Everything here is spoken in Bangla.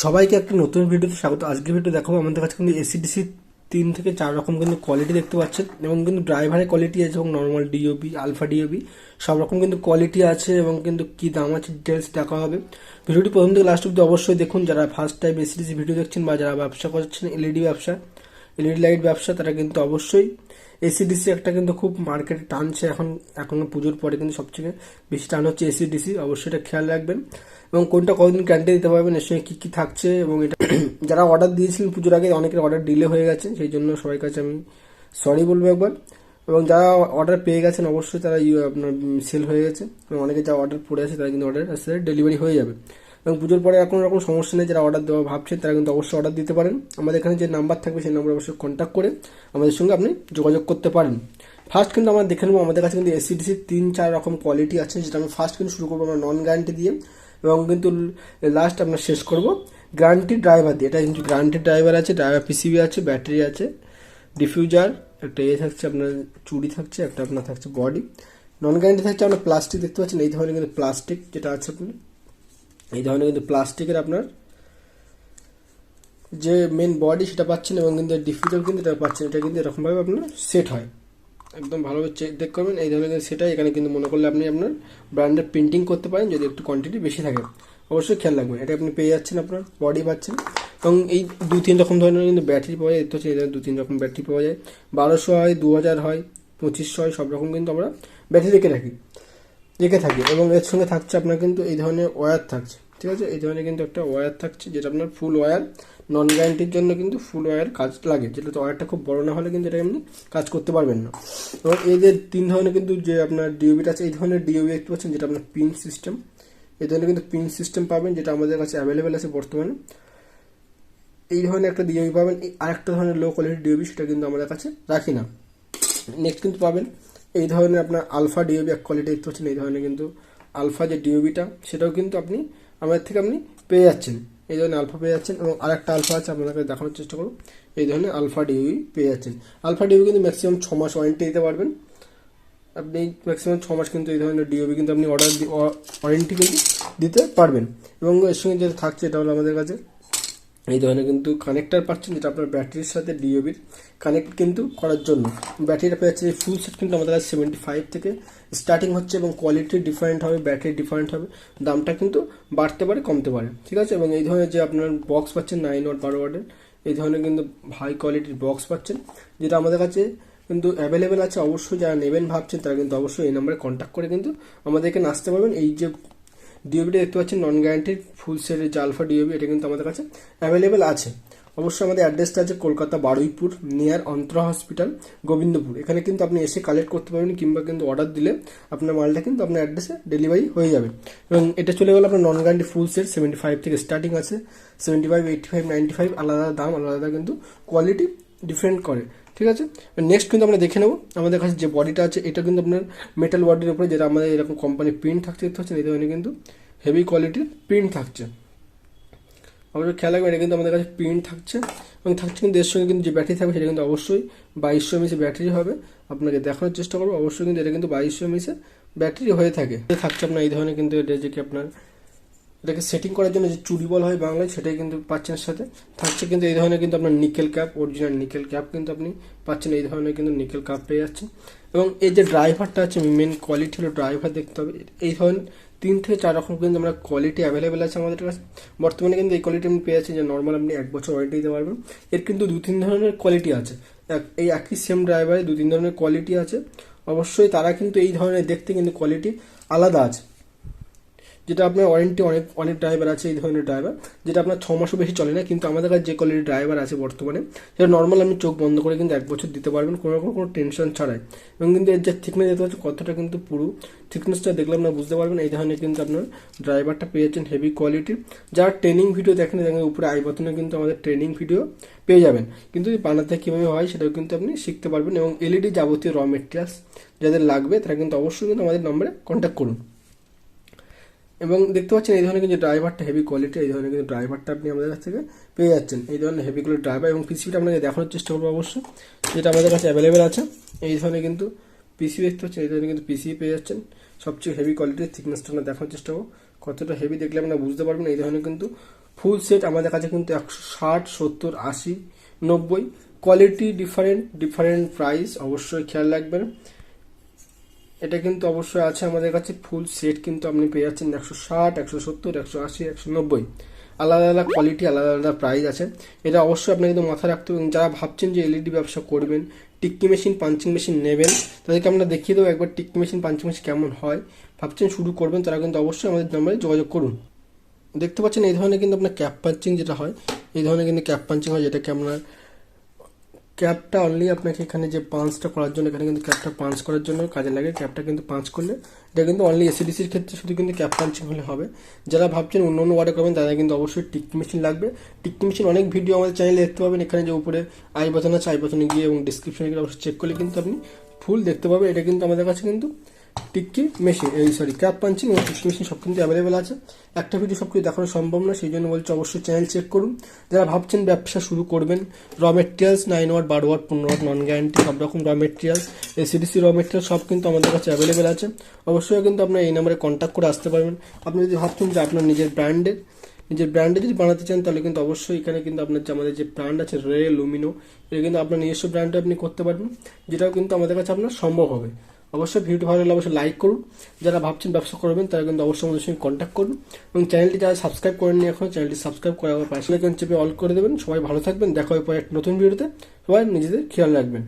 সবাইকে একটা নতুন ভিডিওতে স্বাগত। আজকের ভিডিও দেখাবো আমাদের কাছে কিন্তু এসিডিসি 3 থেকে 4 রকম কিন্তু কোয়ালিটি দেখতে পাচ্ছেন, এবং কিন্তু ড্রাইভারের কোয়ালিটি আছে এবং নর্মাল ডিওবি, আলফা ডিওবি সব রকম কিন্তু কোয়ালিটি আছে, এবং কিন্তু কি দাম আছে ডিটেলস দেখা হবে। ভিডিওটি প্রথম থেকে লাস্ট অব্দি অবশ্যই দেখুন। যারা ফার্স্ট টাইম এসিডিসি ভিডিও দেখছেন বা যারা ব্যবসা করছেন এলইডি ব্যবসা, এলইডি লাইট ব্যবসা, তারা কিন্তু অবশ্যই এসিডিসি একটা কিন্তু খুব মার্কেটে টানছে এখন পুজোর পরে কিন্তু সবথেকে বেশি টান হচ্ছে এসিডিসি। অবশ্যই এটা খেয়াল রাখবেন এবং কোনটা কতদিন গ্যারান্টি দিতে পারবেন, এর সঙ্গে কী কী থাকছে। এবং এটা যারা অর্ডার দিয়েছিলেন পুজোর আগে, অনেকের অর্ডার ডিলে হয়ে গেছে, সেই জন্য সবার কাছে আমি সরি বলবো একবার। এবং যারা অর্ডার পেয়ে গেছেন অবশ্যই তারা আপনার সেল হয়ে গেছে, এবং অনেকে যারা অর্ডার পড়ে আছে তারা কিন্তু অর্ডার আসতে ডেলিভারি হয়ে যাবে। এবং পুজোর পরে আর কোনো রকম সমস্যা নেই। যারা অর্ডার দেওয়া ভাবছেন তারা কিন্তু অবশ্যই অর্ডার দিতে পারেন। আমাদের এখানে যে নাম্বার থাকবে সেই নাম্বারে অবশ্যই কন্ট্যাক্ট করে আমাদের সঙ্গে আপনি যোগাযোগ করতে পারেন। ফার্স্ট কিন্তু আমরা দেখে নেবো আমাদের কাছে কিন্তু এসিডিসি 3-4 রকম কোয়ালিটি আছে, যেটা আমি ফার্স্ট কিন্তু শুরু করবো আমরা নন গ্যারান্টি দিয়ে, এবং কিন্তু লাস্ট আমরা শেষ করব গ্যারান্টি ড্রাইভার দিয়ে। এটা কিন্তু গ্যারান্টি ড্রাইভার আছে, ড্রাইভার পিসিবি আছে, ব্যাটারি আছে, ডিফিউজার একটা থাকছে, আপনার চুড়ি থাকছে, একটা আপনার থাকছে বডি। নন গ্যারান্টি থাকছে আপনার প্লাস্টিক দেখতে পাচ্ছেন, এই ধরনের কিন্তু প্লাস্টিক যেটা আছে আপনার, এই ধরনের কিন্তু প্লাস্টিকের আপনার যে মেন বডি সেটা পাচ্ছেন, এবং কিন্তু ডিফিউজার কিন্তু এটা পাচ্ছেন। এটা কিন্তু এরকমভাবে আপনার সেট হয়, একদম ভালোভাবে চেক করবেন। এই ধরনের সেটাই এখানে কিন্তু মনে করলে আপনি আপনার ব্র্যান্ডের প্রিন্টিং করতে পারেন যদি একটু কোয়ান্টিটি বেশি থাকে। অবশ্যই খেয়াল রাখবেন, এটা আপনি পেয়ে যাচ্ছেন, আপনার বডি পাচ্ছেন। এবং এই 2-3 রকম ধরনের কিন্তু ব্যাটারি পাওয়া যায়। হচ্ছে এই 2-3 রকম ব্যাটারি পাওয়া যায়, 1200 হয়, 2000 হয়, 2500 হয়, সব রকম কিন্তু আমরা ব্যাটারি রেখে থাকি। এবং এর সঙ্গে থাকছে আপনার কিন্তু এই ধরনের ওয়্যার থাকছে, ঠিক আছে। এই ধরনের কিন্তু একটা ওয়্যার থাকছে, যেটা আপনার ফুল ওয়্যার। নন গ্যারান্টির জন্য কিন্তু ফুল ওয়্যার কাজ লাগে, যেটা তো ওয়্যারটা খুব বড় না হলে কিন্তু এটা এমনি কাজ করতে পারবেন না। এবং এই যে 3 ধরনের কিন্তু যে আপনার ডিওবিটা আছে, এই ধরনের ডিওবি দেখতে পাচ্ছেন, যেটা আপনার পিন সিস্টেম। এই ধরনের কিন্তু পিন সিস্টেম পাবেন, যেটা আমাদের কাছে অ্যাভেলেবেল আছে বর্তমানে। এই ধরনের একটা ডিওবি পাবেন। এই আরেকটা ধরনের লো কোয়ালিটির ডিওবি, সেটা কিন্তু আমাদের কাছে রাখি না। নেক্সট কিন্তু পাবেন এই ধরনের আপনার আলফা ডিওবি, এক কোয়ালিটি দেখতে পাচ্ছেন। এই ধরনের কিন্তু আলফা যে ডিওবিটা, সেটাও কিন্তু আমাদের থেকে আপনি পেয়ে যাচ্ছেন। এই ধরনের আলফা পেয়ে যাচ্ছেন, এবং আরেকটা আলফা আছে, আপনাকে দেখানোর চেষ্টা করুন। এই ধরনের আলফা ডিওবি পেয়ে যাচ্ছেন। আলফা ডিওবি কিন্তু ম্যাক্সিমাম 6 মাস ওয়ারেন্টি দিতে পারবেন আপনি। ম্যাক্সিমাম 6 মাস কিন্তু এই ধরনের ডিওবি কিন্তু আপনি ওয়ারেন্টি কিন্তু দিতে পারবেন। এবং এর সঙ্গে যেটা থাকছে, এটা হলো আমাদের কাছে এই ধরনের কিন্তু কানেক্টার পাচ্ছেন, যেটা আপনার ব্যাটারির সাথে ডিওবির কানেক্ট কিন্তু করার জন্য। ব্যাটারিটা পেয়ে যাচ্ছে। এই ফুল সেট কিন্তু আমাদের কাছে 75 থেকে স্টার্টিং হচ্ছে, এবং কোয়ালিটি ডিফারেন্ট হবে, ব্যাটারি ডিফারেন্ট হবে, দামটা কিন্তু বাড়তে পারে কমতে পারে, ঠিক আছে। এবং এই ধরনের যে আপনার বক্স পাচ্ছেন 9 ওয়াট 12 ওয়াটের, এই ধরনের কিন্তু হাই কোয়ালিটির বক্স পাচ্ছেন, যেটা আমাদের কাছে কিন্তু অ্যাভেলেবেল আছে। অবশ্যই যারা নেবেন ভাবছেন তারা কিন্তু অবশ্যই এই নাম্বারে কন্ট্যাক্ট করে কিন্তু আমাদেরকে আসতে পারবেন। এই যে ডিওবিটা দেখতে পাচ্ছেন নন গ্যারান্টির ফুল সেটের যে আলফা ডিওবি, এটা কিন্তু আমাদের কাছে অ্যাভেলেবেল আছে। অবশ্যই আমাদের অ্যাড্রেসটা আছে কলকাতা বারুইপুর, নিয়ার অন্তরা হসপিটাল, গোবিন্দপুর। এখানে কিন্তু আপনি এসে কালেক্ট করতে পারবেন, কিংবা কিন্তু অর্ডার দিলে আপনার মালটা কিন্তু আপনার অ্যাড্রেসে ডেলিভারি হয়ে যাবে। এবং এটা চলে গেল আপনার নন গ্যারান্টি ফুল সেট, 75 থেকে স্টার্টিং আছে, 75, 85, 95 আলাদা দাম, আলাদা কিন্তু কোয়ালিটি ডিফারেন্ট করে, ঠিক আছে। নেক্সট কিন্তু আমরা দেখে নেব আমাদের কাছে যে বডিটা আছে, এটা কিন্তু আপনার মেটাল বডির উপরে, যেটা আমাদের এরকম কোম্পানির প্রিন্ট থাকছে দেখতে পাচ্ছেন। এই ধরনের কিন্তু হেভি কোয়ালিটির প্রিন্ট থাকছে। অবশ্যই খেয়াল রাখবেন, এটা কিন্তু আমাদের কাছে প্রিন্ট থাকছে, এবং থাকছে কিন্তু এর সঙ্গে কিন্তু যে ব্যাটারি থাকবে সেটা কিন্তু অবশ্যই 2200 mAh ব্যাটারি হবে। আপনাকে দেখানোর চেষ্টা করবো। অবশ্যই কিন্তু এটা কিন্তু 2200 mAh ব্যাটারি হয়ে থাকে। থাকছে আপনার এই ধরনের কিন্তু এটা যে কি আপনার এটাকে সেটিং করার জন্য যে চুড়ি বলা হয় বাংলায়, সেটাই কিন্তু পাচ্ছেন সাথে। থাকছে কিন্তু এই ধরনের কিন্তু আপনার nickel cap, original nickel cap কিন্তু আপনি পাচ্ছেন। এই ধরনের কিন্তু নিকেল ক্যাপ পেয়ে যাচ্ছেন। এবং এই যে ড্রাইভারটা আছে, মেন কোয়ালিটি হলো ড্রাইভার দেখতে হবে। এই ধরনের 3 থেকে 4 রকম কিন্তু আমরা কোয়ালিটি অ্যাভেলেবেল আছে আমাদের কাছে বর্তমানে। কিন্তু এই কোয়ালিটি আপনি পেয়ে যাচ্ছেন, যে নর্মাল আপনি 1 বছর ওয়ারেন্টি দিতে পারবেন। এর কিন্তু 2-3 ধরনের কোয়ালিটি আছে। এই একই সেম ড্রাইভারে 2-3 ধরনের কোয়ালিটি আছে। অবশ্যই তারা কিন্তু এই ধরনের দেখতে কিন্তু কোয়ালিটি আলাদা আছে, যেটা আপনার ওয়ারেন্টি অনেক ড্রাইভার আছে এই ধরনের ড্রাইভার, যেটা আপনার 6 মাসও বেশি চলে না। কিন্তু আমাদের কাছে যে কোয়ালিটির ড্রাইভার আছে বর্তমানে, সেটা নর্মাল আপনি চোখ বন্ধ করে কিন্তু 1 বছর দিতে পারবেন, কোনো রকম কোনো টেনশন ছাড়াই। এবং কিন্তু এর যে থিকনেস দেখতে পাচ্ছেন, কতটা কিন্তু পুরো থিকনেসটা দেখলে আপনারা বুঝতে পারবেন। এই ধরনের কিন্তু আপনার ড্রাইভারটা পেয়েছেন হেভি কোয়ালিটির। যারা ট্রেনিং ভিডিও দেখেন উপরে আই বাটনে কিন্তু আমাদের ট্রেনিং ভিডিও পেয়ে যাবেন, কিন্তু বানাতে কীভাবে হয় সেটাও কিন্তু আপনি শিখতে পারবেন। এবং এলইডি যাবতীয় র মেটেরিয়ালস যাদের লাগবে তারা কিন্তু অবশ্যই কিন্তু আমাদের নম্বরে কন্ট্যাক্ট করুন। এবং দেখতে পাচ্ছেন এই ধরনের কিন্তু ড্রাইভারটা হেভি কোয়ালিটি, এই ধরনের কিন্তু ড্রাইভারটা আপনি আমাদের কাছ থেকে পেয়ে যাচ্ছেন। এই ধরনের হেভি কোয়ালিটি ড্রাইভার, এবং পিসিবিটা আপনাকে দেখানোর চেষ্টা করবো অবশ্যই, যেটা আমাদের কাছে অ্যাভেলেবেল আছে। এই ধরনের কিন্তু পিসি দেখতে পাচ্ছেন, এই ধরনের কিন্তু পিসি পেয়ে যাচ্ছেন। সবচেয়ে হেভি কোয়ালিটির থিকনেসটা আমরা দেখানোর চেষ্টা করবো, কতটা হেভি দেখলে আপনারা বুঝতে পারবেন। এই ধরনের কিন্তু ফুল সেট আমাদের কাছে কিন্তু 160, 70, 80, 90, কোয়ালিটি ডিফারেন্ট প্রাইস, অবশ্যই খেয়াল রাখবেন। এটা কিন্তু অবশ্যই আছে আমাদের কাছে ফুল সেট, কিন্তু আপনি পেয়ে যাচ্ছেন 160, 170, 180, 190, আলাদা আলাদা কোয়ালিটি, আলাদা আলাদা প্রাইস আছে। এটা অবশ্যই আপনাকে কিন্তু মাথায় রাখতে হবে। যারা ভাবছেন যে এলইডি ব্যবসা করবেন, টিক্কি মেশিন, পাঞ্চিং মেশিন নেবেন, তাদেরকে আমরা দেখিয়ে দেবো একবার টিক্কি মেশিন, পাঞ্চিং মেশিন কেমন হয়। ভাবছেন শুরু করবেন, তারা কিন্তু অবশ্যই আমাদের নাম্বারে যোগাযোগ করুন। দেখতে পাচ্ছেন এই ধরনের কিন্তু আপনার ক্যাপ পাঞ্চিং যেটা হয়, এই ধরনের কিন্তু ক্যাপ পাঞ্চিং হয়, যেটাকে আপনার ক্যাপটা অনলি আপনাকে এখানে যে পাঞ্চটা করার জন্য, এখানে কিন্তু ক্যাপটা পাঞ্চ করার জন্য কাজে লাগে। ক্যাপটা কিন্তু পাঞ্চ করলে এটা কিন্তু অনলি এসিডিসির ক্ষেত্রে শুধু কিন্তু ক্যাপ পাঞ্চিং হলে হবে। যারা ভাবছেন অন্য অন্য ওয়ার্ডে করবেন, তাদের কিন্তু অবশ্যই টিক্কি মেশিন লাগবে। টিক্কি মেশিন অনেক ভিডিও আমাদের চ্যানেলে দেখতে পাবেন, এখানে যে উপরে আই বাটন আছে, আই বাটনে গিয়ে এবং ডিসক্রিপশনে গিয়ে অবশ্যই চেক করলে কিন্তু আপনি ফুল দেখতে পাবেন। এটা কিন্তু আমাদের কাছে কিন্তু টিক্কি মেশিন, ক্যাপ পাঞ্চিং এবং টিক্কি মেশিন সব কিন্তু অ্যাভেলেবেল আছে। একটা ভিডিও সব কিছু দেখানো সম্ভব না, সেই জন্য বলছি অবশ্যই চ্যানেল চেক করুন। যারা ভাবছেন ব্যবসা শুরু করবেন, raw materials 9 watt, 12 watt, 15 watt, non guarantee সব রকম র মেটেরিয়ালস, এসিডিসি র মেটেরিয়াল সব কিন্তু আমাদের কাছে অ্যাভেলেবেল আছে। অবশ্যই কিন্তু আপনার এই নাম্বারে কন্ট্যাক্ট করে আসতে পারবেন। আপনি যদি ভাবছেন যে আপনার নিজের ব্র্যান্ডে যদি বানাতে চান, তাহলে কিন্তু অবশ্যই এখানে কিন্তু আপনার যে আমাদের যে ব্র্যান্ড আছে রেলুমিনো, এটা কিন্তু আপনার নিজস্ব ব্র্যান্ডে আপনি করতে পারবেন, যেটাও কিন্তু আমাদের কাছে আপনার সম্ভব হবে। অবশ্যই ভিডিও ভালো লাগলে অবশ্যই লাইক করুন। যারা ভাবছেন ব্যবসা করবেন, তারা কিন্তু অবশ্যই আমাদের সঙ্গে কন্ট্যাক্ট করুন, এবং চ্যানেলটি যারা সাবস্ক্রাইব করেননি এখন, চ্যানেলটি সাবস্ক্রাইব করার পাশে চেপে অল করে দেবেন। সবাই ভালো থাকবেন, দেখা হবে পরে এক নতুন ভিডিওতে। সবাই নিজেদের খেয়াল রাখবেন।